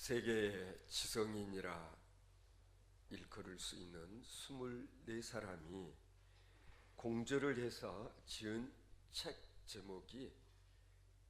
세계의 지성인이라 일컬을 수 있는 24사람이 공저를 해서 지은 책 제목이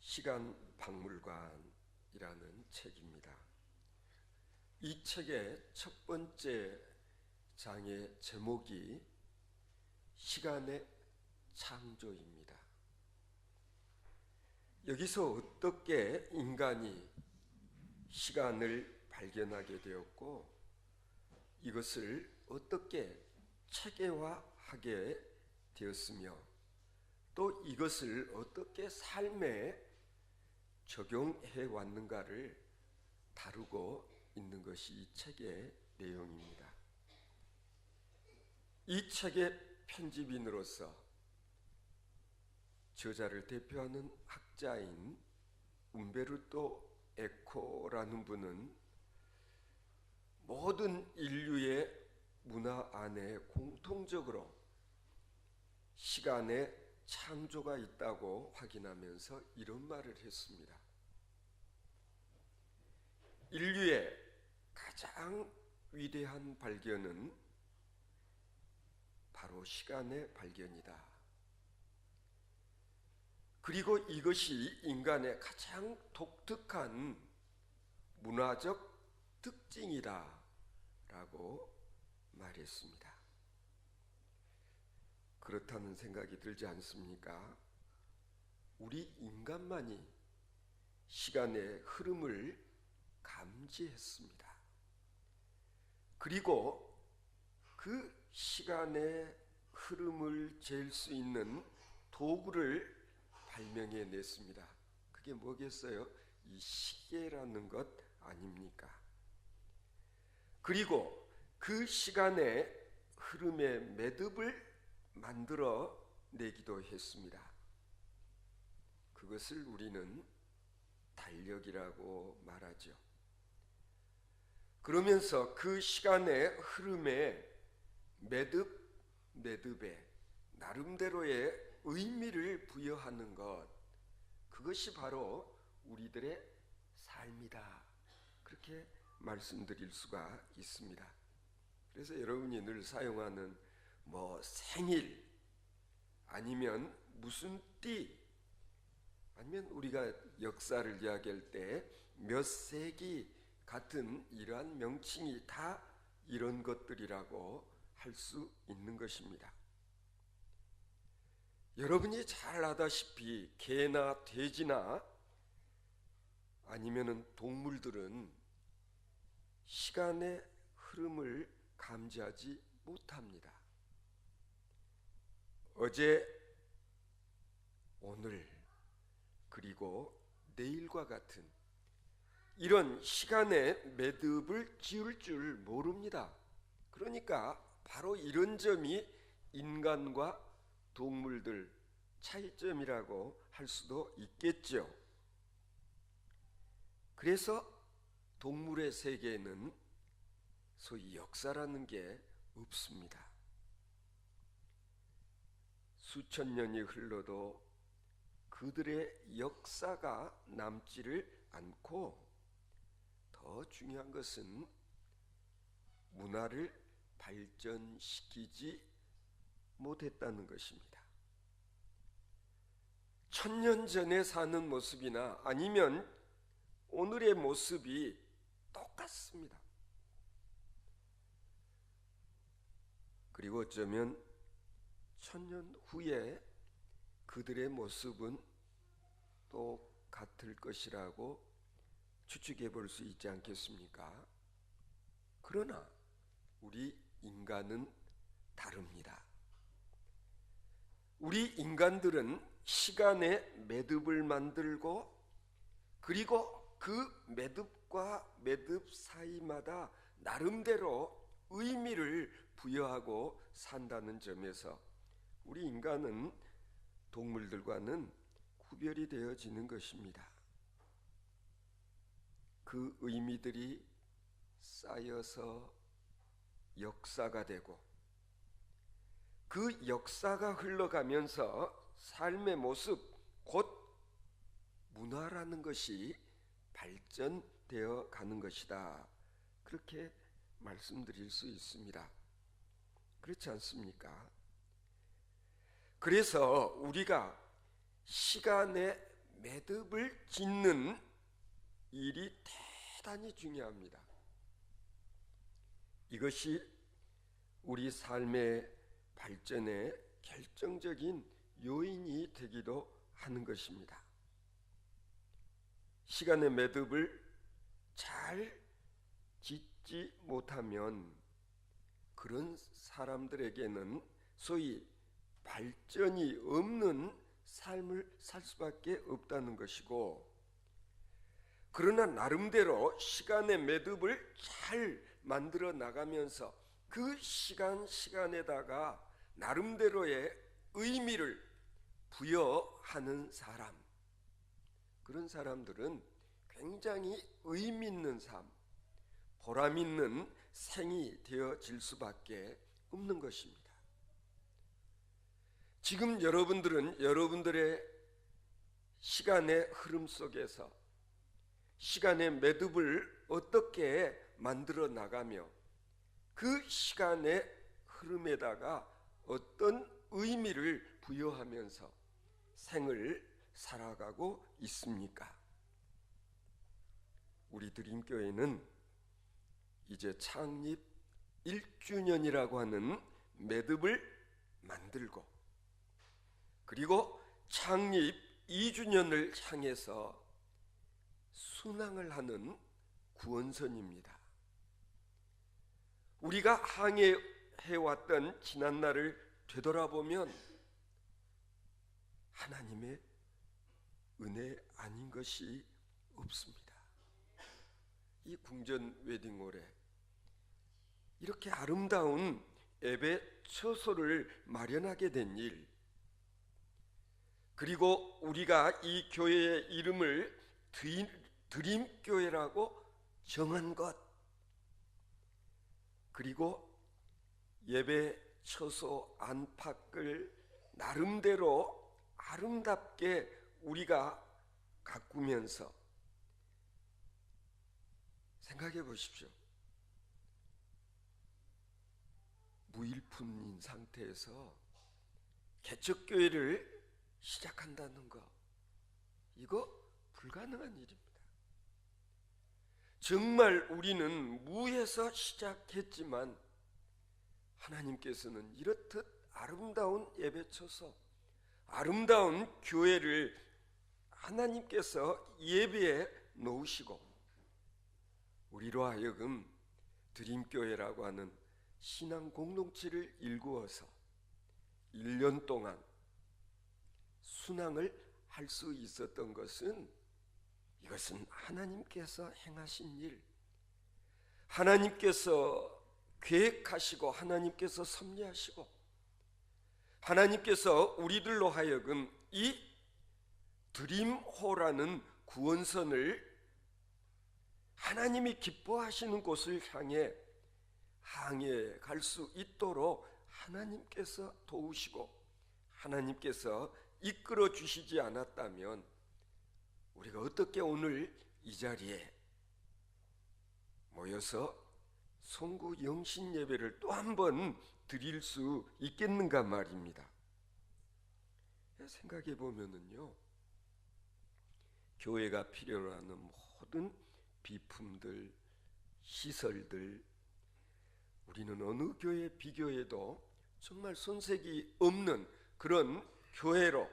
시간박물관이라는 책입니다. 이 책의 첫 번째 장의 제목이 시간의 창조입니다. 여기서 어떻게 인간이 시간을 발견하게 되었고 이것을 어떻게 체계화하게 되었으며 또 이것을 어떻게 삶에 적용해 왔는가를 다루고 있는 것이 이 책의 내용입니다. 이 책의 편집인으로서 저자를 대표하는 학자인 움베르토 에코라는 분은 모든 인류의 문화 안에 공통적으로 시간의 창조가 있다고 확인하면서 이런 말을 했습니다. 인류의 가장 위대한 발견은 바로 시간의 발견이다. 그리고 이것이 인간의 가장 독특한 문화적 특징이다 라고 말했습니다. 그렇다는 생각이 들지 않습니까? 우리 인간만이 시간의 흐름을 감지했습니다. 그리고 그 시간의 흐름을 잴 수 있는 도구를 발명해 냈습니다. 그게 뭐겠어요? 이 시계라는 것 아닙니까? 그리고 그 시간의 흐름의 매듭을 만들어 내기도 했습니다. 그것을 우리는 달력이라고 말하죠. 그러면서 그 시간의 흐름의 매듭에 나름대로의 의미를 부여하는 것, 그것이 바로 우리들의 삶이다. 그렇게 말씀드릴 수가 있습니다. 그래서 여러분이 늘 사용하는 생일 아니면 무슨 띠 아니면 우리가 역사를 이야기할 때 몇 세기 같은 이러한 명칭이 다 이런 것들이라고 할 수 있는 것입니다. 여러분이 잘 아다시피 개나 돼지나 아니면은 동물들은 시간의 흐름을 감지하지 못합니다. 어제, 오늘, 그리고 내일과 같은 이런 시간의 매듭을 지을 줄 모릅니다. 그러니까 바로 이런 점이 인간과 동물들 차이점이라고 할 수도 있겠죠. 그래서 동물의 세계에는 소위 역사라는 게 없습니다. 수천 년이 흘러도 그들의 역사가 남지를 않고 더 중요한 것은 문화를 발전시키지 못했다는 것입니다. 1000년 전에 사는 모습이나 아니면 오늘의 모습이 똑같습니다. 그리고 어쩌면 1000년 후에 그들의 모습은 또 같을 것이라고 추측해 볼 수 있지 않겠습니까? 그러나 우리 인간은 다릅니다. 우리 인간들은 시간의 매듭을 만들고 그리고 그 매듭과 매듭 사이마다 나름대로 의미를 부여하고 산다는 점에서 우리 인간은 동물들과는 구별이 되어지는 것입니다. 그 의미들이 쌓여서 역사가 되고 그 역사가 흘러가면서 삶의 모습, 곧 문화라는 것이 발전 되어 가는 것이다. 그렇게 말씀드릴 수 있습니다. 그렇지 않습니까? 그래서 우리가 시간의 매듭을 짓는 일이 대단히 중요합니다. 이것이 우리 삶의 발전에 결정적인 요인이 되기도 하는 것입니다. 시간의 매듭을 잘 짓지 못하면 그런 사람들에게는 소위 발전이 없는 삶을 살 수밖에 없다는 것이고, 그러나 나름대로 시간의 매듭을 잘 만들어 나가면서 그 시간에다가 나름대로의 의미를 부여하는 사람, 그런 사람들은 굉장히 의미 있는 삶, 보람 있는 생이 되어질 수밖에 없는 것입니다. 지금 여러분들은 여러분들의 시간의 흐름 속에서 시간의 매듭을 어떻게 만들어 나가며 그 시간의 흐름에다가 어떤 의미를 부여하면서 생을 살아가고 있습니까? 우리 드림교회는 이제 창립 1주년이라고 하는 매듭을 만들고, 그리고 창립 2주년을 향해서 순항을 하는 구원선입니다. 우리가 항해해왔던 지난날을 되돌아보면 하나님의 은혜 아닌 것이 없습니다. 이 궁전 웨딩홀에 이렇게 아름다운 예배 처소를 마련하게 된 일, 그리고 우리가 이 교회의 이름을 드림교회라고 정한 것, 그리고 예배 처소 안팎을 나름대로 아름답게 우리가 가꾸면서, 생각해 보십시오. 무일푼인 상태에서 개척교회를 시작한다는 거, 이거 불가능한 일입니다. 정말 우리는 무에서 시작했지만 하나님께서는 이렇듯 아름다운 예배처소, 아름다운 교회를 하나님께서 예배에 놓으시고 우리로 하여금 드림교회라고 하는 신앙 공동체를 일구어서 1년 동안 순항을 할 수 있었던 것은, 이것은 하나님께서 행하신 일, 하나님께서 계획하시고 하나님께서 섭리하시고 하나님께서 우리들로 하여금 이 드림호라는 구원선을 하나님이 기뻐하시는 곳을 향해 항해 갈 수 있도록 하나님께서 도우시고 하나님께서 이끌어 주시지 않았다면 우리가 어떻게 오늘 이 자리에 모여서 송구 영신 예배를 또 한 번 드릴 수 있겠는가 말입니다. 생각해 보면은요, 교회가 필요로 하는 모든 비품들, 시설들, 우리는 어느 교회 비교해도 정말 손색이 없는 그런 교회로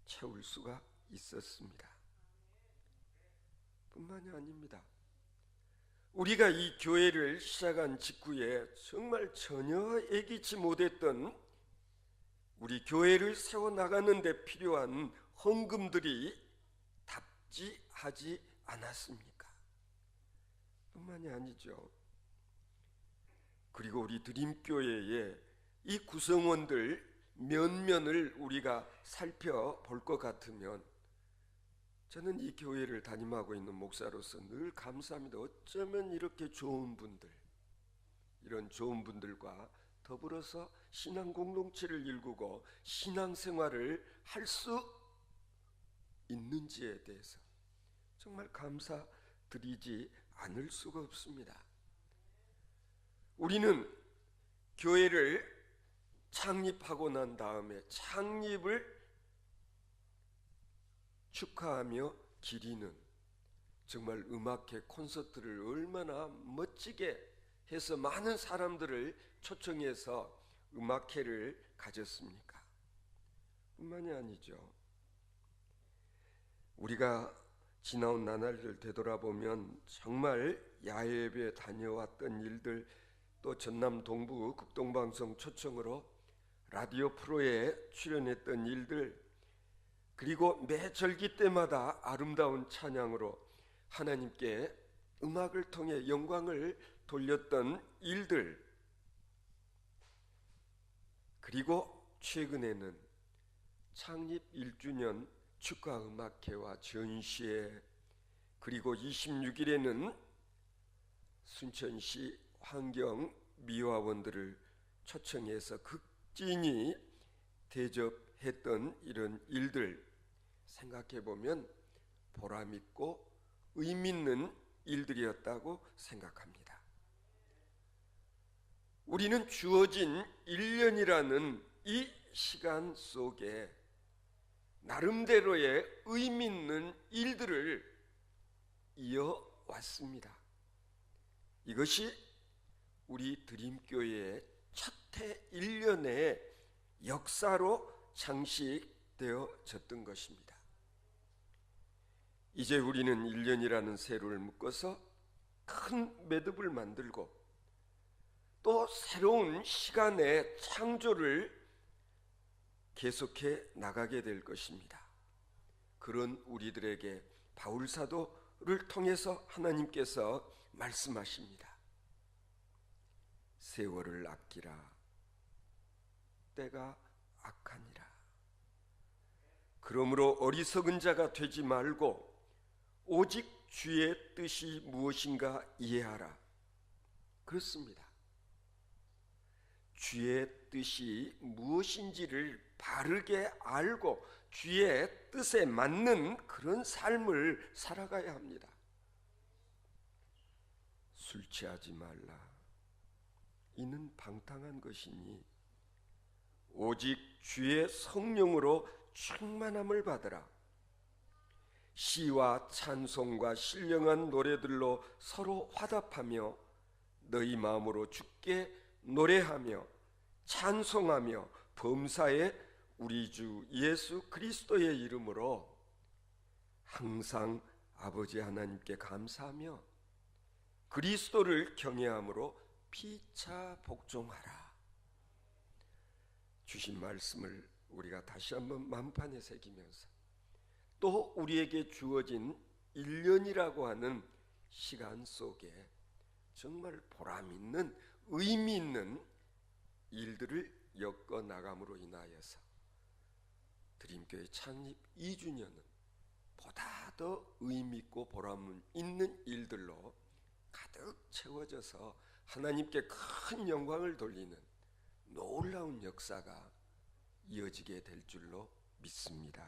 채울 수가 있었습니다. 뿐만이 아닙니다. 우리가 이 교회를 시작한 직후에 정말 전혀 예기치 못했던 우리 교회를 세워나가는 데 필요한 헌금들이 답지하지 않았습니까? 뿐만이 아니죠. 그리고 우리 드림교회의 이 구성원들 면면을 우리가 살펴볼 것 같으면 저는 이 교회를 담임하고 있는 목사로서 늘 감사합니다. 어쩌면 이렇게 좋은 분들, 이런 좋은 분들과 더불어서 신앙 공동체를 일구고 신앙생활을 할 수 있는지에 대해서 정말 감사드리지 않을 수가 없습니다. 우리는 교회를 창립하고 난 다음에 창립을 축하하며 기리는 정말 음악회 콘서트를 얼마나 멋지게 해서 많은 사람들을 초청해서 음악회를 가졌습니까? 뿐만이 아니죠. 우리가 지나온 나날을 되돌아보면 정말 야외에 다녀왔던 일들, 또 전남 동부 극동방송 초청으로 라디오 프로에 출연했던 일들, 그리고 매 절기 때마다 아름다운 찬양으로 하나님께 음악을 통해 영광을 돌렸던 일들, 그리고 최근에는 창립 1주년 축하 음악회와 전시회, 그리고 26일에는 순천시 환경 미화원들을 초청해서 극진히 대접했던 이런 일들 생각해 보면 보람 있고 의미 있는 일들이었다고 생각합니다. 우리는 주어진 1년이라는 이 시간 속에 나름대로의 의미 있는 일들을 이어왔습니다. 이것이 우리 드림교회의 첫 해 1년의 역사로 장식되어졌던 것입니다. 이제 우리는 1년이라는 세로를 묶어서 큰 매듭을 만들고 또 새로운 시간의 창조를 계속해 나가게 될 것입니다. 그런 우리들에게 바울사도를 통해서 하나님께서 말씀하십니다. 세월을 아끼라. 때가 악하니라. 그러므로 어리석은 자가 되지 말고 오직 주의 뜻이 무엇인가 이해하라. 그렇습니다. 주의 뜻이 무엇인지를 바르게 알고 주의 뜻에 맞는 그런 삶을 살아가야 합니다. 술 취하지 말라. 이는 방탕한 것이니 오직 주의 성령으로 충만함을 받으라. 시와 찬송과 신령한 노래들로 서로 화답하며 너희 마음으로 주께 노래하며 찬송하며 범사에 우리 주 예수 그리스도의 이름으로 항상 아버지 하나님께 감사하며 그리스도를 경외함으로 피차 복종하라. 주신 말씀을 우리가 다시 한번 만판에 새기면서 또 우리에게 주어진 1년이라고 하는 시간 속에 정말 보람 있는 의미 있는 일들을 엮어 나감으로 인하여서 드림교회 창립 2주년은 보다 더 의미 있고 보람 있는 일들로 가득 채워져서 하나님께 큰 영광을 돌리는 놀라운 역사가 이어지게 될 줄로 믿습니다.